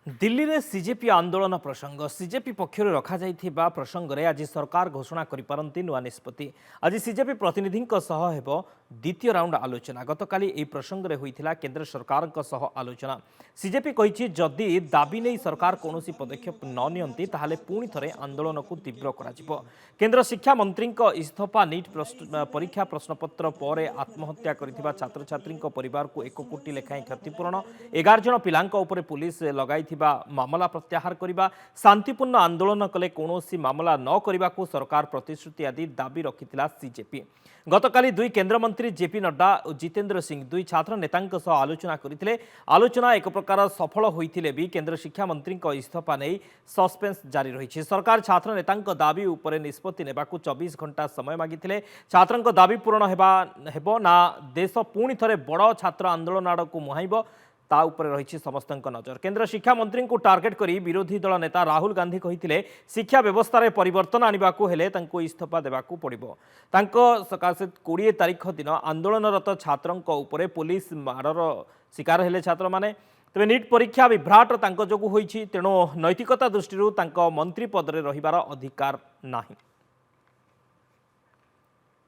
दिल्ली में सीजेपी आंदोलन प्रसंग सीजेपी पक्षर रखा प्रसंग में आज सरकार घोषणा करिपारंती नुआ निष्पत्ति आज सीजेपी प्रतिनिधि द्वितीय राउंड आलोचना गतकाली यह प्रसंग में होता केंद्र सरकार आलोचना सीजेपी कही जदि दाबी नहीं सरकार कौन पदक्षेप न नियंती ताहले पुणी थे आंदोलन को तीव्र कर केंद्र शिक्षा मंत्री इस्तीफा नीट परीक्षा प्रश्नपत्र पर आत्महत्या कर छात्र छात्री परिवार को 1 कोटी लेखाएं क्षतिपूरण 11 जन पिलांक उपर पुलिस लगाई मामला प्रत्याहार करने शांतिपूर्ण आंदोलन कले कौन मामला न करने को सरकार प्रतिश्रुति आदि दाबी रखिथिला सीजेपी गतकाली दुई केंद्रमंत्री जेपी नड्डा और जितेंद्र सिंह दुई छात्र नेतांक सह आलोचना करथिले आलोचना एक प्रकार सफल होइथिले भी केंद्र शिक्षा मंत्री इस्तीफा नहीं सस्पेंस जारी रही सरकार छात्र नेतांक दाबी उपर निष्पत्ति नेबाकू 24 घंटा समय मागिथिले छात्रंक दाबी पूरण हेबो ना देश पुणी थरे बड़ छात्र आंदोलन आड़ को मुहाइब ता उपर रही समस्त नजर केंद्र शिक्षा मंत्री को टार्गेट करी विरोधी दल नेता राहुल गांधी कही शिक्षा व्यवस्था रे परिवर्तन आने को इस्तीफा देवाकू पड़िबो सकाशे 20 तारीख दिन आंदोलनरत छात्रों उपरे पुलिस माड़र शिकार हेले छात्र माने तेज नीट परीक्षा विभ्राट जोगु होईछि तेणु नैतिकता दृष्टि मंत्री पद में रहिबार अधिकार नाही।